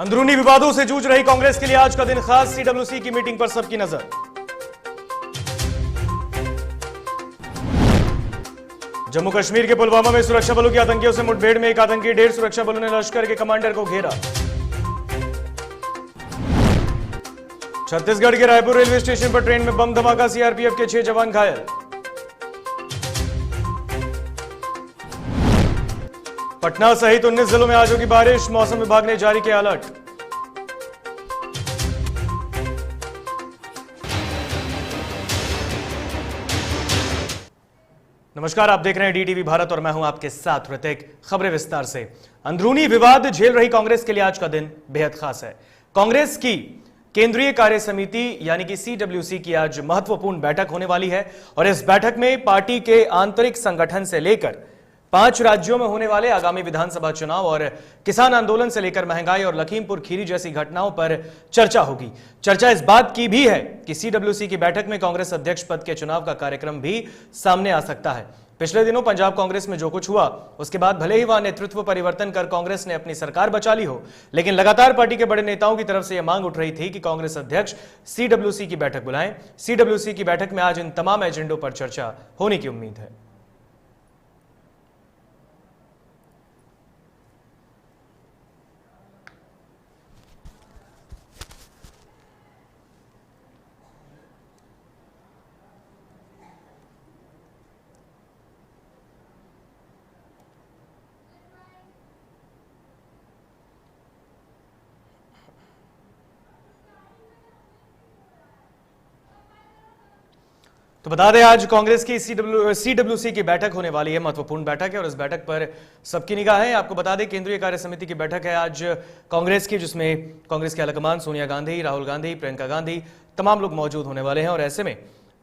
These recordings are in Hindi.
अंदरूनी विवादों से जूझ रही कांग्रेस के लिए आज का दिन खास। सीडब्ल्यूसी की मीटिंग पर सबकी नजर। जम्मू कश्मीर के पुलवामा में सुरक्षा बलों की आतंकियों से मुठभेड़ में एक आतंकी ढेर। सुरक्षा बलों ने लश्कर के कमांडर को घेरा। छत्तीसगढ़ के रायपुर रेलवे स्टेशन पर ट्रेन में बम धमाका। सीआरपीएफ के 6 जवान घायल। पटना सहित 19 जिलों में आज होगी बारिश। मौसम विभाग ने जारी किया अलर्ट। नमस्कार, आप देख रहे हैं डीटीवी भारत और मैं हूं आपके साथ ऋतिक। खबरें विस्तार से। अंदरूनी विवाद झेल रही कांग्रेस के लिए आज का दिन बेहद खास है। कांग्रेस की केंद्रीय कार्य समिति यानी कि सीडब्ल्यूसी की आज महत्वपूर्ण बैठक होने वाली है और इस बैठक में पार्टी के आंतरिक संगठन से लेकर 5 राज्यों में होने वाले आगामी विधानसभा चुनाव और किसान आंदोलन से लेकर महंगाई और लखीमपुर खीरी जैसी घटनाओं पर चर्चा होगी। चर्चा इस बात की भी है कि सीडब्ल्यूसी की बैठक में कांग्रेस अध्यक्ष पद के चुनाव का कार्यक्रम भी सामने आ सकता है। पिछले दिनों पंजाब कांग्रेस में जो कुछ हुआ उसके बाद भले ही वहां नेतृत्व परिवर्तन कर कांग्रेस ने अपनी सरकार बचा ली हो, लेकिन लगातार पार्टी के बड़े नेताओं की तरफ से यह मांग उठ रही थी कि कांग्रेस अध्यक्ष सीडब्ल्यूसी की बैठक बुलाएं। सीडब्ल्यूसी की बैठक में आज इन तमाम एजेंडों पर चर्चा होने की उम्मीद है। तो बता दें, आज कांग्रेस की सीडब्ल्यूसी की बैठक होने वाली है। महत्वपूर्ण बैठक है और इस बैठक पर सबकी निगाह है। आपको बता दें, केंद्रीय कार्य समिति की बैठक है आज कांग्रेस की, जिसमें कांग्रेस के हाईकमान सोनिया गांधी, राहुल गांधी, प्रियंका गांधी तमाम लोग मौजूद होने वाले हैं और ऐसे में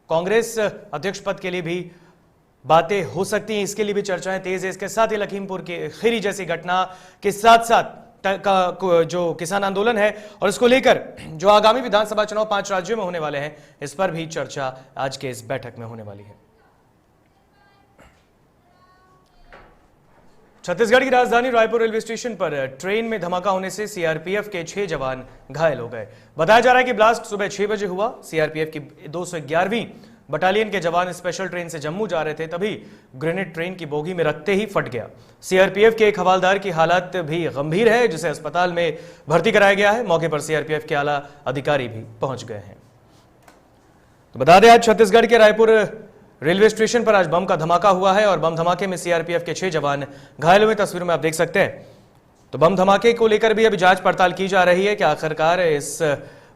कांग्रेस अध्यक्ष पद के लिए भी बातें हो सकती हैं। इसके लिए भी चर्चाएं तेज है। इसके साथ ही लखीमपुर की खीरी जैसी घटना के साथ साथ जो किसान आंदोलन है और इसको लेकर जो आगामी विधानसभा चुनाव 5 राज्यों में होने वाले हैं, इस पर भी चर्चा आज के इस बैठक में होने वाली है। छत्तीसगढ़ की राजधानी रायपुर रेलवे स्टेशन पर ट्रेन में धमाका होने से सीआरपीएफ के 6 जवान घायल हो गए। बताया जा रहा है कि ब्लास्ट सुबह 6 बजे हुआ। सीआरपीएफ की 211वीं बटालियन के जवान स्पेशल ट्रेन से जम्मू जा रहे थे, तभी ग्रेनेड ट्रेन की बोगी में रखते ही फट गया। सीआरपीएफ के एक हवलदार की हालत भी गंभीर है, जिसे अस्पताल में भर्ती कराया गया है। मौके पर सीआरपीएफ के आला अधिकारी भी पहुंच गए हैं। तो बता दें, आज छत्तीसगढ़ के रायपुर रेलवे स्टेशन पर आज बम का धमाका हुआ है और बम धमाके में सीआरपीएफ के 6 जवान घायल हुए। तस्वीर में आप देख सकते हैं। तो बम धमाके को लेकर भी अभी जांच पड़ताल की जा रही है कि आखिरकार इस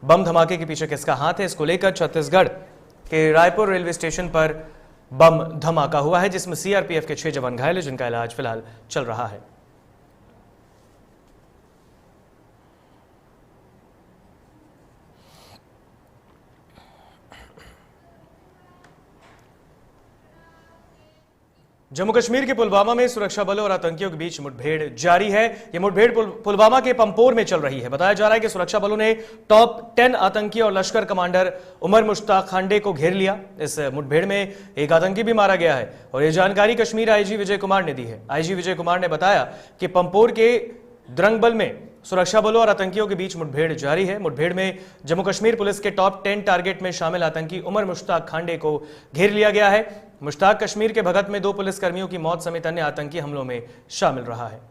बम धमाके के पीछे किसका हाथ है। इसको लेकर छत्तीसगढ़ के रायपुर रेलवे स्टेशन पर बम धमाका हुआ है, जिसमें सीआरपीएफ के 6 जवान घायल हैं, जिनका इलाज फिलहाल चल रहा है। जम्मू कश्मीर के पुलवामा में सुरक्षा बलों और आतंकियों के बीच मुठभेड़ जारी है। यह मुठभेड़ पुलवामा के पंपोर में चल रही है। बताया जा रहा है कि सुरक्षा बलों ने टॉप 10 आतंकी और लश्कर कमांडर उमर मुश्ताक खांडे को घेर लिया। इस मुठभेड़ में एक आतंकी भी मारा गया है और यह जानकारी कश्मीर आईजी विजय कुमार ने दी है। आईजी विजय कुमार ने बताया कि पंपोर के द्रंगबल में सुरक्षा बलों और आतंकियों के बीच मुठभेड़ जारी है। मुठभेड़ में जम्मू कश्मीर पुलिस के टॉप 10 टारगेट में शामिल आतंकी उमर मुश्ताक खांडे को घेर लिया गया है। मुश्ताक कश्मीर के भगत में 2 पुलिसकर्मियों की मौत समेत अन्य आतंकी हमलों में शामिल रहा है।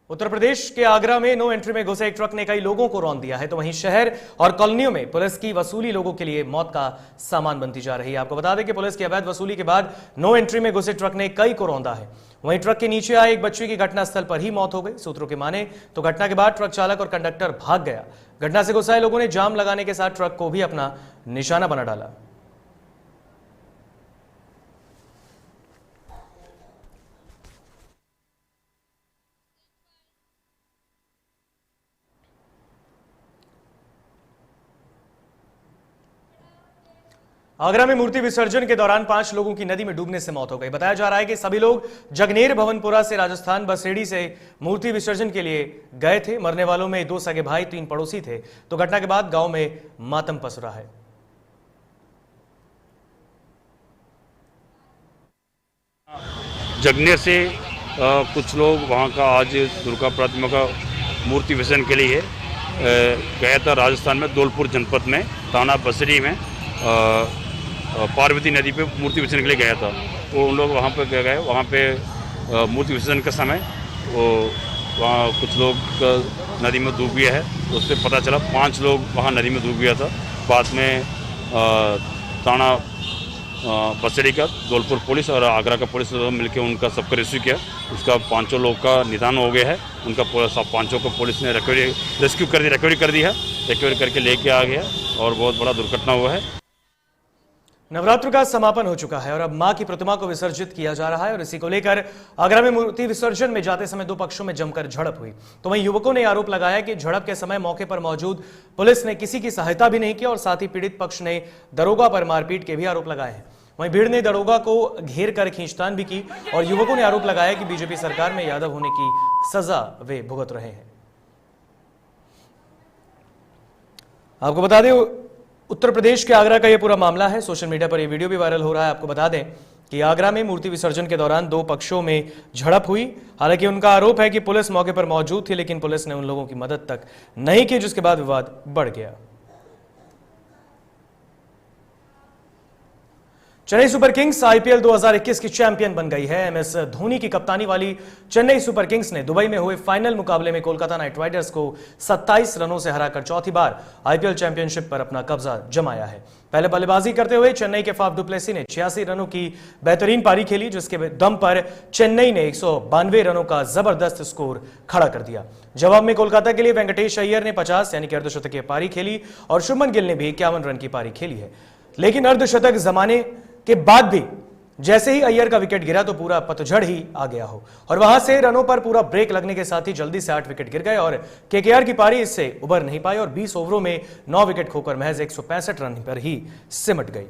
उत्तर प्रदेश के आगरा में नो एंट्री में घुसे एक ट्रक ने कई लोगों को रौंद दिया है, तो वहीं शहर और कॉलोनियों में पुलिस की वसूली लोगों के लिए मौत का सामान बनती जा रही है। आपको बता दें कि पुलिस की अवैध वसूली के बाद नो एंट्री में घुसे ट्रक ने कई को रौंदा है। वहीं ट्रक के नीचे आए एक बच्चे की घटनास्थल पर ही मौत हो गई। सूत्रों की माने तो घटना के बाद ट्रक चालक और कंडक्टर भाग गया। घटना से गुस्साए लोगों ने जाम लगाने के साथ ट्रक को भी अपना निशाना बना डाला। आगरा में मूर्ति विसर्जन के दौरान 5 लोगों की नदी में डूबने से मौत हो गई। बताया जा रहा है कि सभी लोग जगनेर भवनपुरा से राजस्थान बसेड़ी से मूर्ति विसर्जन के लिए गए थे। मरने वालों में 2 सगे भाई, 3 पड़ोसी थे। तो घटना के बाद गांव में मातम पसरा है। जगने से कुछ लोग वहाँ का आज दुर्गा प्रतिमा का मूर्ति विसर्जन के लिए गया था। राजस्थान में धौलपुर जनपद में थाना बसरी में पार्वती नदी पे मूर्ति विसर्जन के लिए गया था। वो उन लोग वहाँ पे गए, वहाँ पे मूर्ति विसर्जन के समय वो वहाँ कुछ लोग नदी में डूब गया है। तो उससे पता चला 5 लोग वहाँ नदी में डूब गया था। बाद में थाना बसरी का धौलपुर पुलिस और आगरा का पुलिस मिलकर उनका सबका रेस्क्यू किया। उसका 5 लोग का निदान हो गया है। उनका 5 को पुलिस ने रेस्क्यू कर दी, रिकवरी कर दी है, रिकवरी करके लेके आ गया और बहुत बड़ा दुर्घटना हुआ है। नवरात्र का समापन हो चुका है और अब मां की प्रतिमा को विसर्जित किया जा रहा है और इसी को लेकर आगरा में मूर्ति विसर्जन में जाते समय 2 पक्षों में जमकर झड़प हुई। तो वहीं युवकों ने आरोप लगाया कि झड़प के समय मौके पर मौजूद पुलिस ने किसी की सहायता भी नहीं की और साथ ही पीड़ित पक्ष ने दरोगा पर मारपीट के भी आरोप लगाए हैं। वहीं भीड़ ने दरोगा को घेर कर खींचतान भी की और युवकों ने आरोप लगाया कि बीजेपी सरकार में यादव होने की सजा वे भुगत रहे हैं। आपको बता दें, उत्तर प्रदेश के आगरा का यह पूरा मामला है। सोशल मीडिया पर यह वीडियो भी वायरल हो रहा है। आपको बता दें कि आगरा में मूर्ति विसर्जन के दौरान 2 पक्षों में झड़प हुई। हालांकि उनका आरोप है कि पुलिस मौके पर मौजूद थी, लेकिन पुलिस ने उन लोगों की मदद तक नहीं की, जिसके बाद विवाद बढ़ गया। चेन्नई सुपर किंग्स आईपीएल 2021 की चैंपियन बन गई है। एमएस धोनी की कप्तानी वाली चेन्नई सुपर किंग्स ने दुबई में हुए फाइनल मुकाबले में कोलकाता नाइट राइडर्स को 27 रनों से हराकर चौथी बार आईपीएल चैंपियनशिप पर अपना कब्जा जमाया है। पहले बल्लेबाजी करते हुए चेन्नई के फाफ डुप्लेसी ने 86 रनों की बेहतरीन पारी खेली, जिसके दम पर चेन्नई ने 192 रनों का जबरदस्त स्कोर खड़ा कर दिया। जवाब में कोलकाता के लिए वेंकटेश अय्यर ने 50 यानी कि अर्धशतकीय पारी खेली और शुभमन गिल ने भी 51 रन की पारी खेली है। लेकिन अर्धशतक जमाने के बाद भी जैसे ही अय्यर का विकेट गिरा तो पूरा पतझड़ ही आ गया हो और वहां से रनों पर पूरा ब्रेक लगने के साथ ही जल्दी से 8 विकेट गिर गए और केकेआर की पारी इससे उबर नहीं पाई और 20 ओवरों में 9 विकेट खोकर महज 165 रन पर ही सिमट गई।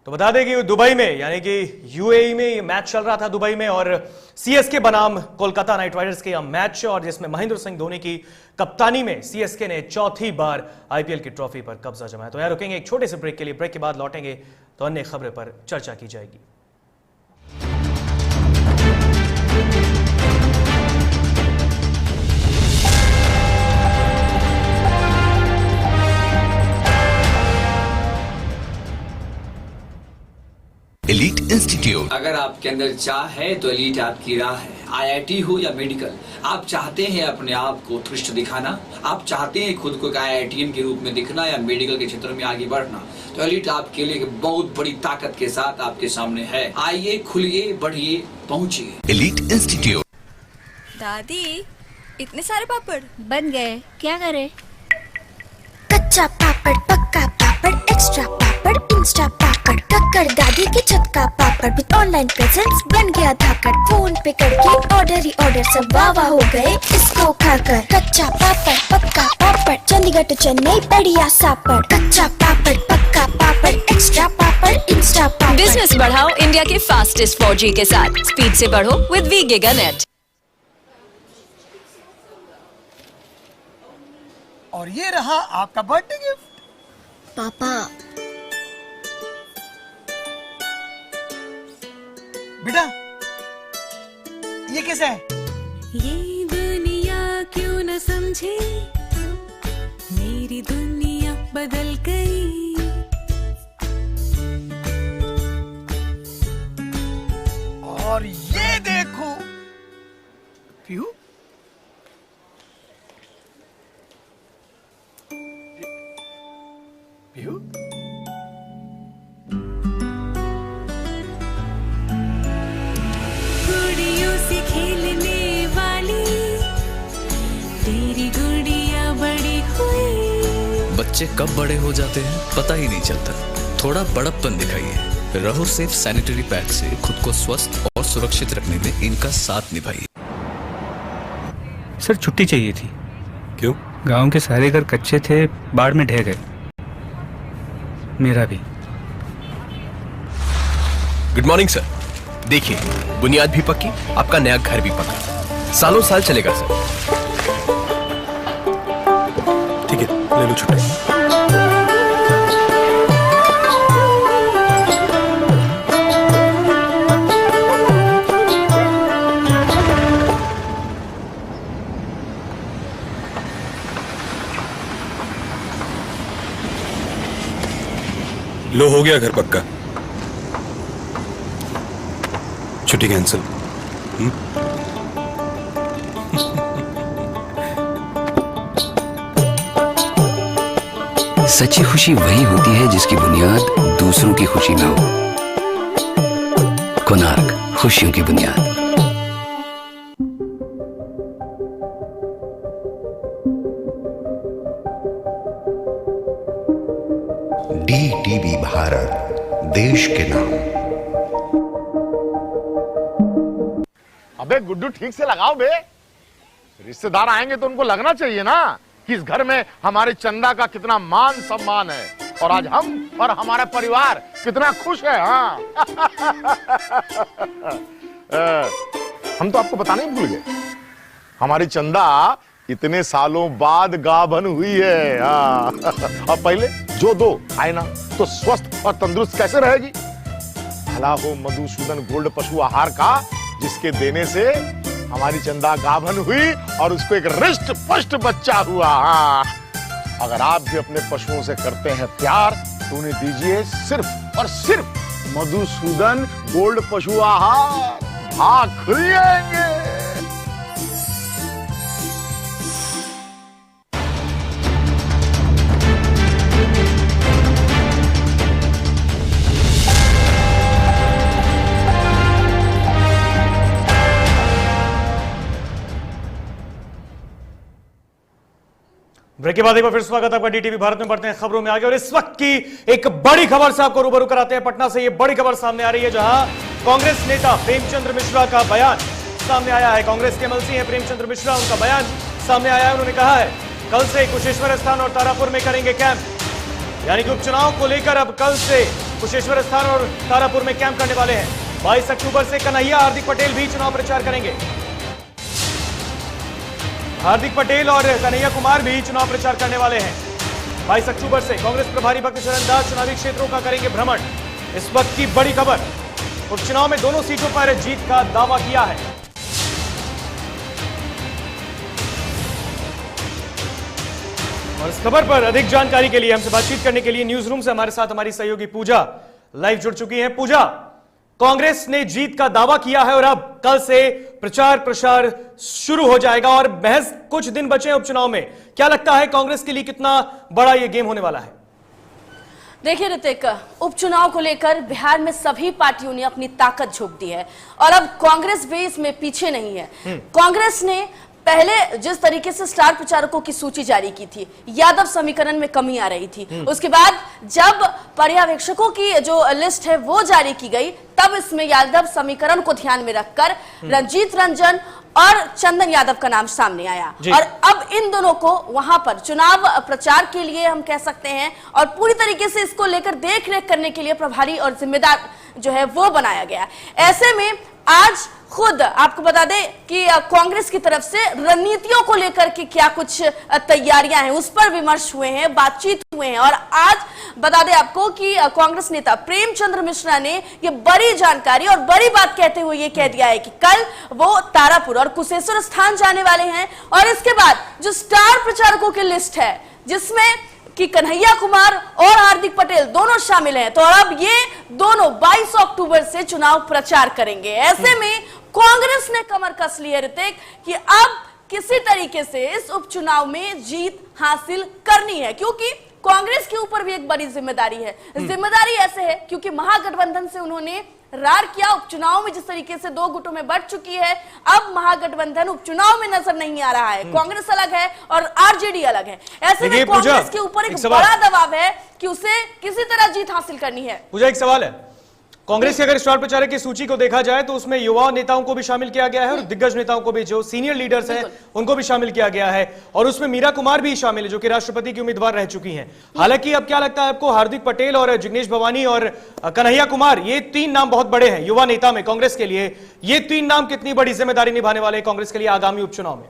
तो बता दें कि दुबई में यानी कि यूएई में ये मैच चल रहा था दुबई में और सीएसके बनाम कोलकाता नाइट राइडर्स के यह मैच और जिसमें महेंद्र सिंह धोनी की कप्तानी में सीएसके ने चौथी बार आईपीएल की ट्रॉफी पर कब्जा जमाया। तो यार रुकेंगे एक छोटे से ब्रेक के लिए, ब्रेक के बाद लौटेंगे तो अन्य खबरें पर चर्चा की जाएगी। एलीट इंस्टीट्यूट, अगर आपके अंदर चाह है तो एलीट आपकी राह है। आईआईटी हो या मेडिकल, आप चाहते हैं अपने आप को उत्कृष्ट दिखाना, आप चाहते हैं खुद को एक आईआईटीएन के रूप में दिखना या मेडिकल के क्षेत्र में आगे बढ़ना, तो एलीट आपके लिए एक बहुत बड़ी ताकत के साथ आपके सामने है। आइए, खुलिए, बढ़िए, पहुंचिए। Elite institute. दादी, इतने सारे पापड़ बन गए, क्या करे? कच्चा पापड़, पक्का पापड़, एक्स्ट्रा पापड़, इंस्टा पापड़, कक्कर दादी के छत का पापड़ विद ऑनलाइन प्रेजेंस बन गया धाकड़। फोन पे करके ऑर्डर ही ऑर्डर, सब वाह हो गए इसको खाकर। कच्चा पापड़, पक्का पापड़, चंडीगढ़ टू चेन्नई बढ़िया सापड़। कच्चा पापड़, पक्का पापड़, एक्स्ट्रा पापड़, इंस्टा पापड़। बिजनेस बढ़ाओ इंडिया के फास्टेस्ट 4G के साथ। स्पीड से बढ़ो विद वी गिगानेट। और ये रहा आपका बर्थडे गिफ्ट। पापा, बेटा ये कैसा है? ये दुनिया क्यों न समझे, मेरी दुनिया बदल गई। और ये देखो पीहू, पीहू गुड़ियों से खेलने वाली तेरी गुड़िया बड़ी हुई। बच्चे कब बड़े हो जाते हैं पता ही नहीं चलता। थोड़ा बड़प्पन दिखाइए। रहो सेफ सैनिटरी पैड से खुद को स्वस्थ और सुरक्षित रखने में इनका साथ निभाइए। सर छुट्टी चाहिए थी। क्यों? गांव के सारे घर कच्चे थे, बाढ़ में ढह गए। मेरा भी। Good morning sir. देखिए, बुनियाद भी पक्की, आपका नया घर भी पक्का, सालों साल चलेगा सर। ठीक है, ले लो छुट्टी। लो, हो गया घर पक्का। छुट्टी कैंसिल। सच्ची खुशी वही होती है जिसकी बुनियाद दूसरों की खुशी में हो। कोणार्क, खुशियों की बुनियाद। डीटीवी भारत, देश के नाम। अबे गुड्डू, ठीक से लगाओ बे। रिश्तेदार आएंगे तो उनको लगना चाहिए ना कि इस घर में हमारे चंदा का कितना मान सम्मान है, और आज हम और हमारा परिवार कितना खुश है। हाँ हम तो आपको बताना ही भूल गए, हमारी चंदा इतने सालों बाद गाभन हुई है। हाँ और पहले जो दो खाए ना तो स्वस्थ और तंदुरुस्त कैसे रहेगी। भला हो मधुसूदन गोल्ड पशु आहार का, जिसके देने से हमारी चंदा गाभन हुई और उसको एक रिष्ट पुष्ट बच्चा हुआ। हाँ अगर आप भी अपने पशुओं से करते हैं प्यार तो उन्हें दीजिए सिर्फ और सिर्फ मधुसूदन गोल्ड पशु आहार। भाग खुल जाएंगे। ब्रेक के बाद एक बार फिर स्वागत है आपका डीटीवी भारत में। बढ़ते हैं खबरों में आगे, और इस वक्त की एक बड़ी खबर से आपको रूबरू कराते हैं। पटना से ये बड़ी खबर सामने आ रही है, जहां कांग्रेस नेता प्रेमचंद्र मिश्रा का बयान सामने आया है। कांग्रेस के एमएलसी हैं प्रेमचंद्र मिश्रा, उनका बयान सामने आया है। उन्होंने कहा है कल से कुशेश्वर स्थान और तारापुर में करेंगे कैंप, यानी कि उपचुनाव को लेकर अब कल से कुशेश्वर स्थान और तारापुर में कैंप करने वाले हैं। 22 अक्टूबर से कन्हैया हार्दिक पटेल भी चुनाव प्रचार करेंगे। हार्दिक पटेल और कन्हैया कुमार भी चुनाव प्रचार करने वाले हैं। 22 अक्टूबर से कांग्रेस प्रभारी भक्त शरण दास चुनावी क्षेत्रों का करेंगे भ्रमण। इस वक्त की बड़ी खबर, उपचुनाव में दोनों सीटों पर जीत का दावा किया है। और इस खबर पर अधिक जानकारी के लिए हमसे बातचीत करने के लिए न्यूज रूम से हमारे साथ हमारी सहयोगी पूजा लाइव जुड़ चुकी हैं। पूजा, कांग्रेस ने जीत का दावा किया है और अब कल से प्रचार प्रसार शुरू हो जाएगा और महज कुछ दिन बचे हैं उपचुनाव में। क्या लगता है कांग्रेस के लिए कितना बड़ा यह गेम होने वाला है? देखिए ऋतिक, उपचुनाव को लेकर बिहार में सभी पार्टियों ने अपनी ताकत झोंक दी है और अब कांग्रेस भी इसमें पीछे नहीं है। कांग्रेस ने पहले जिस तरीके से स्टार प्रचारकों की सूची जारी की थी, यादव समीकरण में कमी आ रही थी। उसके बाद जब पर्यवेक्षकों की जो लिस्ट है वो जारी की गई, तब इसमें यादव समीकरण को ध्यान में रखकर रंजीत रंजन और चंदन यादव का नाम सामने आया और अब इन दोनों को वहां पर चुनाव प्रचार के लिए हम कह सकते हैं और पूरी तरीके से इसको लेकर देख रेख करने के लिए प्रभारी और जिम्मेदार जो है वो बनाया गया। ऐसे में आज खुद आपको बता दें कि कांग्रेस की तरफ से रणनीतियों को लेकर के क्या कुछ तैयारियां हैं, उस पर विमर्श हुए हैं, बातचीत हुए हैं। और आज बता दें आपको कि कांग्रेस नेता प्रेमचंद्र मिश्रा ने ये बड़ी जानकारी और बड़ी बात कहते हुए ये कह दिया है कि कल वो तारापुर और कुशेश्वर स्थान जाने वाले हैं और इसके बाद जो स्टार प्रचारकों की लिस्ट है जिसमें कि कन्हैया कुमार और हार्दिक पटेल दोनों शामिल हैं, तो अब ये दोनों 22 अक्टूबर से चुनाव प्रचार करेंगे। ऐसे में कांग्रेस ने कमर कस ली है ऋतिक कि अब किसी तरीके से इस उपचुनाव में जीत हासिल करनी है, क्योंकि कांग्रेस के ऊपर भी एक बड़ी जिम्मेदारी है। जिम्मेदारी ऐसे है क्योंकि महागठबंधन से उन्होंने रार किया, उपचुनाव में जिस तरीके से दो गुटों में बढ़ चुकी है, अब महागठबंधन उपचुनाव में नजर नहीं आ रहा है। कांग्रेस अलग है और आरजेडी अलग है। ऐसे में कांग्रेस के ऊपर एक बड़ा दबाव है कि उसे किसी तरह जीत हासिल करनी है। पूजा, एक सवाल है, कांग्रेस के अगर स्टार प्रचारक की सूची को देखा जाए तो उसमें युवा नेताओं को भी शामिल किया गया है और दिग्गज नेताओं को भी, जो सीनियर लीडर्स हैं उनको भी शामिल किया गया है, और उसमें मीरा कुमार भी शामिल है जो कि राष्ट्रपति की उम्मीदवार रह चुकी हैं। हालांकि अब क्या लगता है आपको, हार्दिक पटेल और जिग्नेश भवानी और कन्हैया कुमार, ये 3 नाम बहुत बड़े हैं युवा नेता में कांग्रेस के लिए। ये 3 नाम कितनी बड़ी जिम्मेदारी निभाने वाले कांग्रेस के लिए आगामी उपचुनाव में?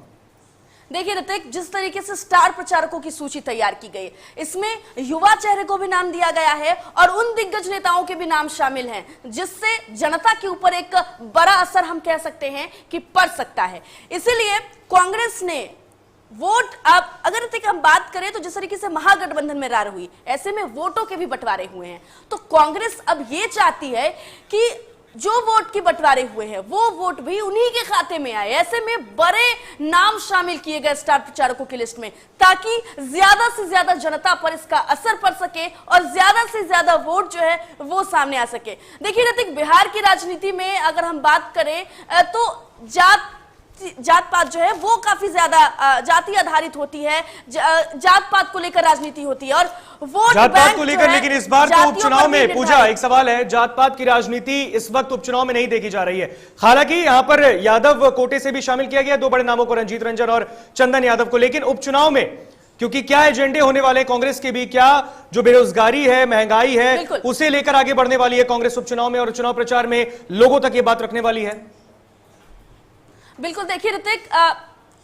देखिए ऋतिक, जिस तरीके से स्टार प्रचारकों की सूची तैयार की गई, इसमें युवा चेहरे को भी नाम दिया गया है और उन दिग्गज नेताओं के भी नाम शामिल हैं, जिससे जनता के ऊपर एक बड़ा असर हम कह सकते हैं कि पड़ सकता है। इसीलिए कांग्रेस ने वोट, अब अगर ऋतिक हम बात करें तो जिस तरीके से महागठबंधन में रार हुई, ऐसे में वोटों के भी बंटवारे हुए हैं, तो कांग्रेस अब ये चाहती है कि जो वोट की बंटवारे हुए हैं वो वोट भी उन्हीं के खाते में आए। ऐसे में बड़े नाम शामिल किए गए स्टार प्रचारकों की लिस्ट में, ताकि ज्यादा से ज्यादा जनता पर इसका असर पड़ सके और ज्यादा से ज्यादा वोट जो है वो सामने आ सके। देखिए ऋतिक, बिहार की राजनीति में अगर हम बात करें तो जात पात जो है वो काफी ज्यादा जाति आधारित होती है, जात पात को लेकर राजनीति होती है और वोट जात पात को लेकर। लेकिन इस बार तो उपचुनाव में पूजा एक सवाल है, जात पात की राजनीति इस वक्त उपचुनाव में नहीं देखी जा रही है। हालांकि यहां पर यादव कोटे से भी शामिल किया गया 2 बड़े नामों को, रंजीत रंजन और चंदन यादव को, लेकिन उपचुनाव में क्योंकि क्या एजेंडे होने वाले कांग्रेस के भी, क्या जो बेरोजगारी है, महंगाई है, उसे लेकर आगे बढ़ने वाली है कांग्रेस उपचुनाव में और चुनाव प्रचार में लोगों तक ये बात रखने वाली है? बिल्कुल, देखिए ऋतिक,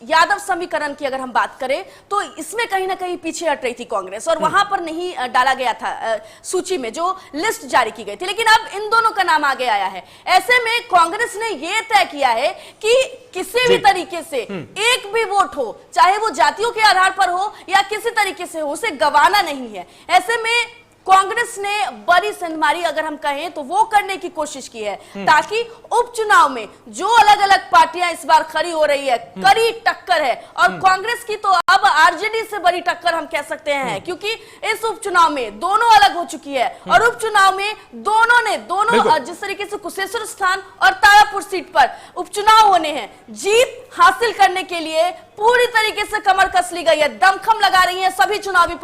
यादव समीकरण की अगर हम बात करें तो इसमें कहीं ना कहीं पीछे हट रही थी कांग्रेस और वहां पर नहीं डाला गया था सूची में जो लिस्ट जारी की गई थी, लेकिन अब इन दोनों का नाम आगे आया है। ऐसे में कांग्रेस ने यह तय किया है कि किसी भी तरीके से एक भी वोट हो, चाहे वो जातियों के आधार पर हो या किसी तरीके से हो, उसे गंवाना नहीं है। ऐसे में कांग्रेस ने बड़ी सेंधमारी अगर हम कहें तो वो करने की कोशिश की है ताकि उपचुनाव में जो अलग अलग पार्टियां इस बार खड़ी हो रही है, कड़ी टक्कर है और कांग्रेस की तो अब आरजेडी से बड़ी टक्कर हम कह सकते हैं, क्योंकि इस उपचुनाव में दोनों अलग हो चुकी है और उपचुनाव में दोनों जिस तरीके से कुशेश्वर स्थान और तारापुर सीट पर उपचुनाव होने हैं, जीत हासिल करने के लिए पूरी तरीके से कमर कस ली गई है, दमखम लगा रही है सभी चुनावी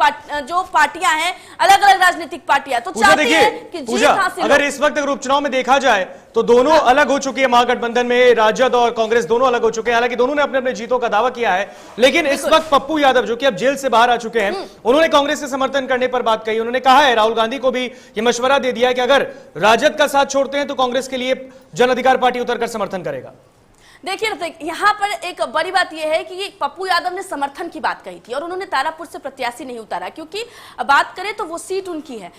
जो पार्टियां हैं, अलग अलग राजनीतिक पार्टियां, तो चाहती है कि जीत हासिल। अगर इस वक्त अगर उपचुनाव में देखा जाए तो दोनों अलग हो चुकी है, महागठबंधन में राजद और कांग्रेस दोनों अलग हो चुके हैं। हालांकि दोनों ने अपने अपने जीतों का दावा किया है, लेकिन इस वक्त पप्पू यादव जो कि अब जेल से बाहर आ चुके हैं, उन्होंने कांग्रेस के समर्थन करने पर बात कही। उन्होंने कहा है, राहुल गांधी को भी यह मशवरा दे दिया है कि अगर राजद का साथ छोड़ते हैं तो कांग्रेस के लिए जन अधिकार पार्टी उतरकर समर्थन करेगा। देखिए यहाँ पर एक बड़ी बात यह है कि पप्पू यादव ने समर्थन की बात कही थी और उन्होंने तारापुर से प्रत्याशी नहीं उतारा, क्योंकि बात करें तो वो सीट उनकी है।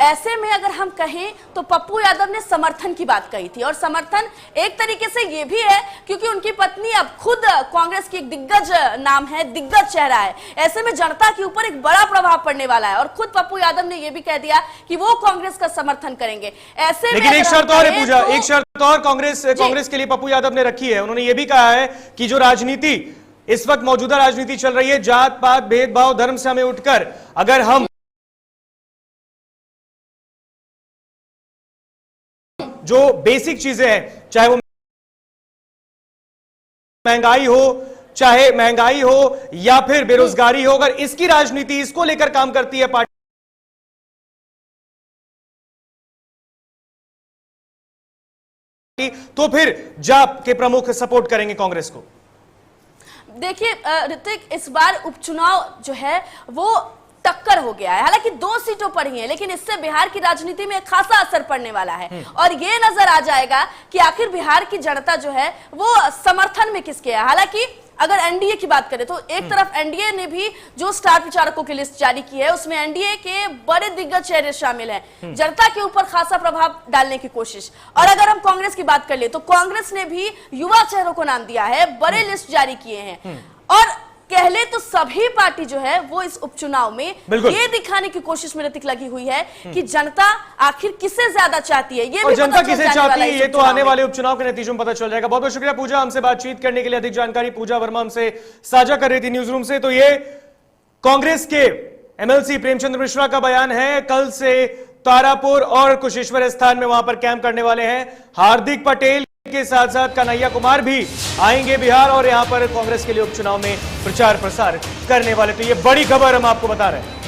ऐसे में अगर हम कहें तो पप्पू यादव ने समर्थन की बात कही थी और समर्थन एक तरीके से ये भी है क्योंकि उनकी पत्नी अब खुद कांग्रेस की एक दिग्गज नाम है, दिग्गज चेहरा है। ऐसे में जनता के ऊपर एक बड़ा प्रभाव पड़ने वाला है और खुद पप्पू यादव ने यह भी कह दिया कि वो कांग्रेस का समर्थन करेंगे। ऐसे लेकिन एक शर्त और है पूजा, एक शर्त और कांग्रेस के लिए पप्पू यादव ने रखी है। उन्होंने ये भी कहा है कि जो राजनीति इस वक्त मौजूदा राजनीति चल रही है, जात पात भेदभाव धर्म से हमें उठकर अगर हम जो बेसिक चीजें हैं, चाहे वो महंगाई हो या फिर बेरोजगारी हो, अगर इसकी राजनीति इसको लेकर काम करती है पार्टी तो फिर जाप के प्रमुख सपोर्ट करेंगे कांग्रेस को। देखिए ऋतिक, इस बार उपचुनाव जो है वो टक्कर हो गया है, हालांकि 2 सीटों पर ही है, लेकिन इससे बिहार की राजनीति में खासा असर पड़ने वाला है और ये नजर आ जाएगा कि आखिर बिहार की जनता जो है वो समर्थन में किसके है। हालांकि अगर एनडीए की बात करें तो एक तरफ एनडीए ने भी जो स्टार प्रचारकों की लिस्ट जारी की है उसमें एनडीए के बड़े दिग्गज चेहरे शामिल हैं, जनता के ऊपर खासा प्रभाव डालने की कोशिश। और अगर हम कांग्रेस की बात कर ले तो कांग्रेस ने भी युवा चेहरों को नाम दिया है, बड़े लिस्ट जारी किए हैं और कह ले तो सभी पार्टी जो है वो इस उपचुनाव में ये दिखाने की कोशिश में ऋतिक लगी हुई है कि जनता आखिर किसे ज्यादा चाहती है, ये और जनता किसे चाहती है ये तो आने वाले उपचुनाव के नतीजों में पता चल जाएगा। बहुत बहुत शुक्रिया पूजा, हमसे बातचीत करने के लिए। अधिक जानकारी पूजा वर्मा हमसे साझा कर रही थी न्यूज रूम से। तो ये कांग्रेस के एमएलसी प्रेमचंद्र मिश्रा का बयान है। कल से तारापुर और कुशेश्वर स्थान में वहां पर कैंप करने वाले हैं। हार्दिक पटेल के साथ साथ कन्हैया कुमार भी आएंगे बिहार और यहां पर कांग्रेस के लिए उपचुनाव में प्रचार प्रसार करने वाले। तो ये बड़ी खबर हम आपको बता रहे हैं।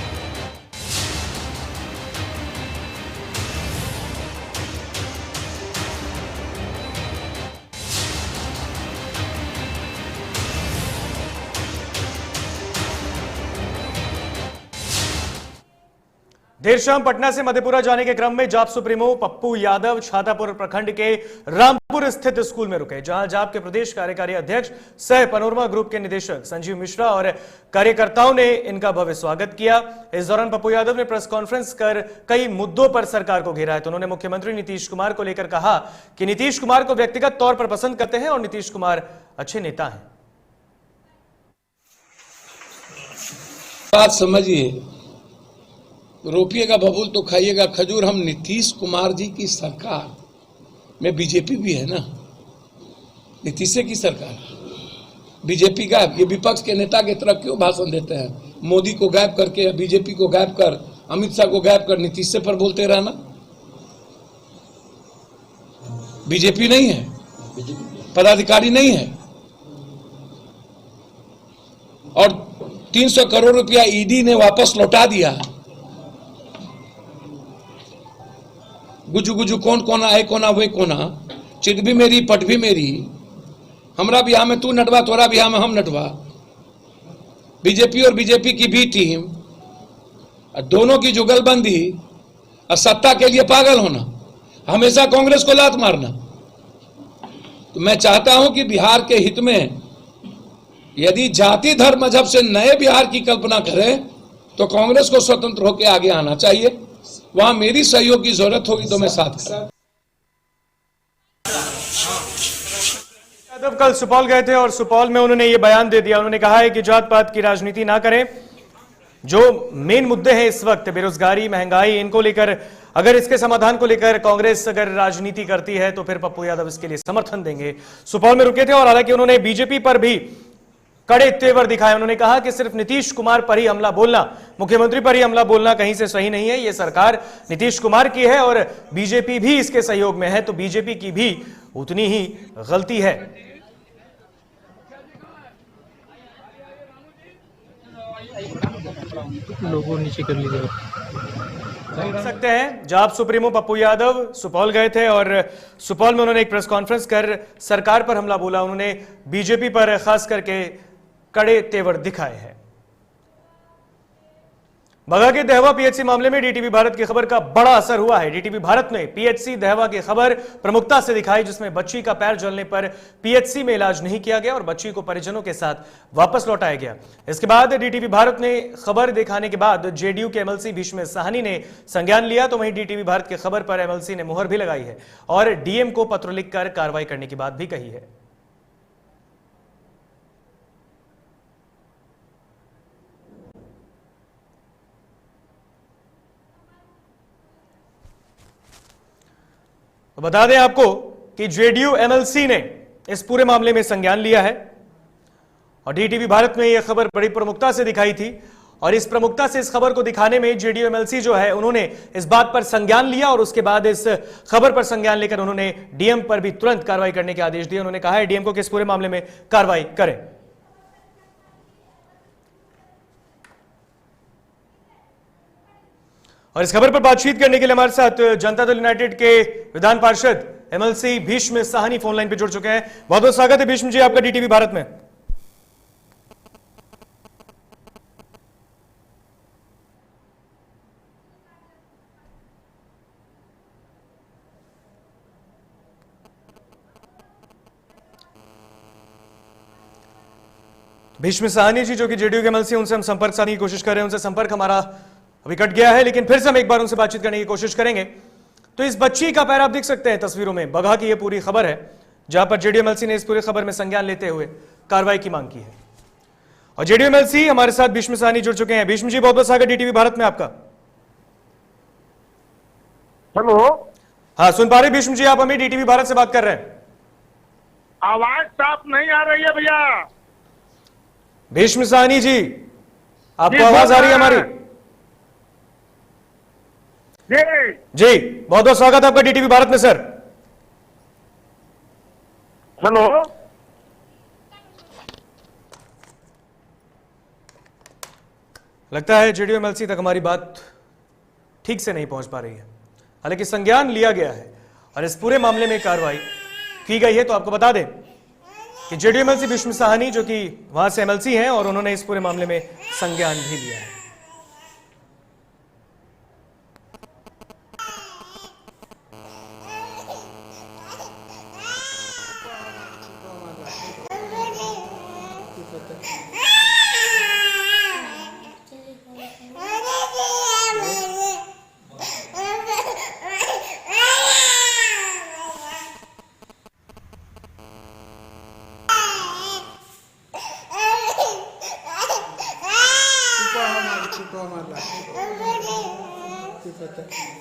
देर शाम पटना से मधेपुरा जाने के क्रम में जाप सुप्रीमो पप्पू यादव छातापुर प्रखंड के रामपुर स्थित स्कूल में रुके, जहां जाप के प्रदेश कार्यकारी अध्यक्ष सह पनोरमा ग्रुप के निदेशक संजीव मिश्रा और कार्यकर्ताओं ने इनका भव्य स्वागत किया। इस दौरान पप्पू यादव ने प्रेस कॉन्फ्रेंस कर कई मुद्दों पर सरकार को घेरा है। तो उन्होंने मुख्यमंत्री नीतीश कुमार को लेकर कहा कि नीतीश कुमार को व्यक्तिगत तौर पर पसंद करते हैं और नीतीश कुमार अच्छे नेता हैं। बात समझिए, रोपिएगा बबूल तो खाइएगा खजूर। हम नीतीश कुमार जी की सरकार में बीजेपी भी है ना, नीतीश की सरकार, बीजेपी गायब। ये विपक्ष के नेता की तरफ क्यों भाषण देते हैं? मोदी को गायब करके, बीजेपी को गायब कर, अमित शाह को गायब कर, नीतीश से पर बोलते रहना। बीजेपी नहीं है, पदाधिकारी नहीं है। और 300 करोड़ रुपया ईडी ने वापस लौटा दिया। गुजु गुजु कौन कोना है, कोना वे कोना, चिट भी मेरी पट भी मेरी, हमरा बिहार में तू नटवा, तोरा बिहार में हम नटवा। बीजेपी और बीजेपी की बी टीम, दोनों की जुगलबंदी और सत्ता के लिए पागल होना, हमेशा कांग्रेस को लात मारना। तो मैं चाहता हूं कि बिहार के हित में यदि जाति धर्म मजहब से नए बिहार की कल्पना करें तो कांग्रेस को स्वतंत्र होकर आगे आना चाहिए। वहां मेरी सहयोग की जरूरत होगी तो मैं साथ करूंगा। यादव कल सुपौल गए थे और सुपौल में उन्होंने ये बयान दे दिया। उन्होंने कहा है कि जात पात की राजनीति ना करें। जो मेन मुद्दे हैं इस वक्त, बेरोजगारी, महंगाई, इनको लेकर, अगर इसके समाधान को लेकर कांग्रेस अगर राजनीति करती है तो फिर पप्पू यादव इसके लिए समर्थन देंगे। सुपौल में रुके थे और हालांकि उन्होंने बीजेपी पर भी कड़े तेवर दिखाए। उन्होंने कहा कि सिर्फ नीतीश कुमार पर ही हमला बोलना, मुख्यमंत्री पर ही हमला बोलना कहीं से सही नहीं है। यह सरकार नीतीश कुमार की है और बीजेपी भी इसके सहयोग में है, तो बीजेपी की भी उतनी ही गलती है। लोगों नीचे कर लीजिए। देख सकते हैं जाप सुप्रीमो पप्पू यादव सुपौल गए थे और सुपौल में उन्होंने एक प्रेस कॉन्फ्रेंस कर सरकार पर हमला बोला। उन्होंने बीजेपी पर खास करके कड़े तेवर दिखाए हैं। बगहा के दहवा पीएचसी मामले में डीटीवी भारत की खबर का बड़ा असर हुआ है। डीटीवी भारत ने पीएचसी दहवा की खबर प्रमुखता से दिखाई, जिसमें बच्ची का पैर जलने पर पीएचसी में इलाज नहीं किया गया और बच्ची को परिजनों के साथ वापस लौटाया गया। इसके बाद डीटीवी भारत ने खबर दिखाने के बाद जेडीयू के एमएलसी भीष्म साहनी ने संज्ञान लिया, तो वहीं डीटीवी भारत की खबर पर एमएलसी ने मुहर भी लगाई है और डीएम को पत्र लिखकर कार्रवाई करने की बात भी कही है। तो बता दें आपको कि जेडीयू एमएलसी ने इस पूरे मामले में संज्ञान लिया है और डीटीवी भारत में यह खबर बड़ी प्रमुखता से दिखाई थी और इस प्रमुखता से इस खबर को दिखाने में जेडीयू एमएलसी जो है उन्होंने इस बात पर संज्ञान लिया और उसके बाद इस खबर पर संज्ञान लेकर उन्होंने डीएम पर भी तुरंत कार्रवाई करने के आदेश दिए। उन्होंने कहा है डीएम को कि इस पूरे मामले में कार्रवाई करें। और इस खबर पर बातचीत करने के लिए हमारे साथ जनता दल यूनाइटेड के विधान पार्षद MLC Bhishma Sahni phone line पर जुड़ चुके हैं। बहुत बहुत स्वागत है भीष्म जी आपका डीटीवी भारत में। भीष्म साहनी जी जो कि जेडीयू के एमएलसी, उनसे हम संपर्क साधने की कोशिश कर रहे हैं। उनसे संपर्क हमारा अभी कट गया है, लेकिन फिर से हम एक बार उनसे बातचीत करने की कोशिश करेंगे। तो इस बच्ची का पैर आप देख सकते हैं तस्वीरों में, बगहा की ये पूरी खबर है जहां पर जेडीयू एमएलसी ने इस पूरी खबर में संज्ञान लेते हुए कार्रवाई की मांग की है। और जेडीयू एमएलसी हमारे साथ भीष्म साहनी जुड़ चुके हैं। भीष्म जी बहुत बहुत स्वागत डीटीवी भारत में आपका। हेलो, हाँ सुन पा रहे भीष्म जी, आप हमें डीटीवी भारत से बात कर रहे हैं। आवाज साफ नहीं आ रही है भैया। भीष्म साहनी जी आपको आवाज आ रही है हमारी? जी बहुत बहुत स्वागत है आपका डीटीवी भारत में सर। हेलो, लगता है जेडीयू एमएलसी तक हमारी बात ठीक से नहीं पहुंच पा रही है। हालांकि संज्ञान लिया गया है और इस पूरे मामले में कार्रवाई की गई है। तो आपको बता दें कि जेडीयू एमएलसी भीष्म साहनी जो कि वहां से एमएलसी हैं और उन्होंने इस पूरे मामले में संज्ञान भी लिया है। बात है।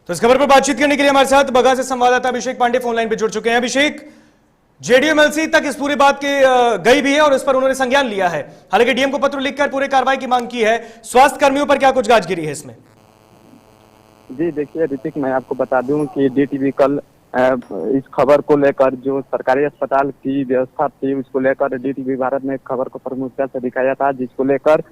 तो इस खबर पर बातचीत करने के लिए हमारे साथ बगहा से संवाददाता अभिषेक पांडे फोन लाइन पर जुड़ चुके हैं। अभिषेक, जेडीयू-एमएलसी तक इस पूरी बात के गई भी है और इस पर उन्होंने संज्ञान लिया है। हालांकि डीएम को पत्र लिखकर पूरे कार्रवाई की मांग की है। स्वास्थ्य कर्मियों पर क्या कुछ गाज गिरी है इसमें? जी देखिए ऋतिक, मैं आपको बता दूं कि डीटीवी कल इस खबर को लेकर जो सरकारी अस्पताल की व्यवस्था थी उसको लेकर डीटीवी भारत ने खबर को प्रमुखता से दिखाया था, जिसको लेकर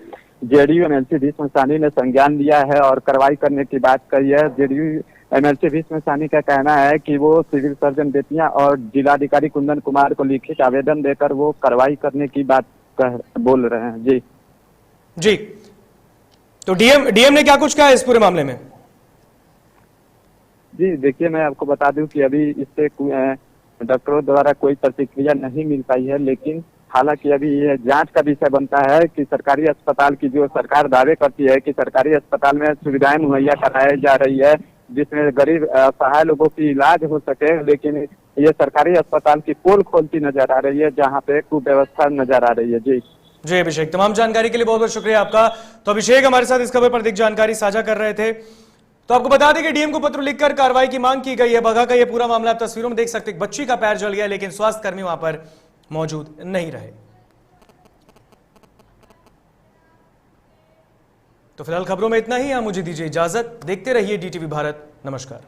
जेडीयू-एमएलसी भीष्म साहनी ने संज्ञान लिया है और कार्रवाई करने की बात कही है। जेडीयू-एमएलसी भीष्म साहनी का कहना है कि वो सिविल सर्जन बेतिया और जिलाधिकारी कुंदन कुमार को लिखित आवेदन देकर वो कार्रवाई करने की बात बोल रहे हैं। जी जी, तो डीएम ने क्या कुछ कहा इस पूरे मामले में? जी देखिए, मैं आपको बता दूं कि अभी इससे डॉक्टरों द्वारा कोई प्रतिक्रिया नहीं मिल पाई है, लेकिन हालांकि अभी यह जांच का विषय बनता है कि सरकारी अस्पताल की जो सरकार दावे करती है कि सरकारी अस्पताल में सुविधाएं मुहैया कराई जा रही है जिसमें गरीब असहाय लोगों की इलाज हो सके, लेकिन ये सरकारी अस्पताल की पोल खोलती नजर आ रही है जहाँ पे कुव्यवस्था नजर आ रही है। जी अभिषेक, तमाम जानकारी के लिए बहुत बहुत शुक्रिया आपका। तो अभिषेक हमारे साथ इस खबर पर अधिक जानकारी साझा कर रहे थे। तो आपको बता दें कि डीएम को पत्र लिखकर कार्रवाई की मांग की गई है। बगहा का यह पूरा मामला आप तस्वीरों में देख सकते हैं। बच्ची का पैर जल गया लेकिन स्वास्थ्य कर्मी वहां पर मौजूद नहीं रहे। तो फिलहाल खबरों में इतना ही। आप मुझे दीजिए इजाजत। देखते रहिए डीटीवी भारत। नमस्कार।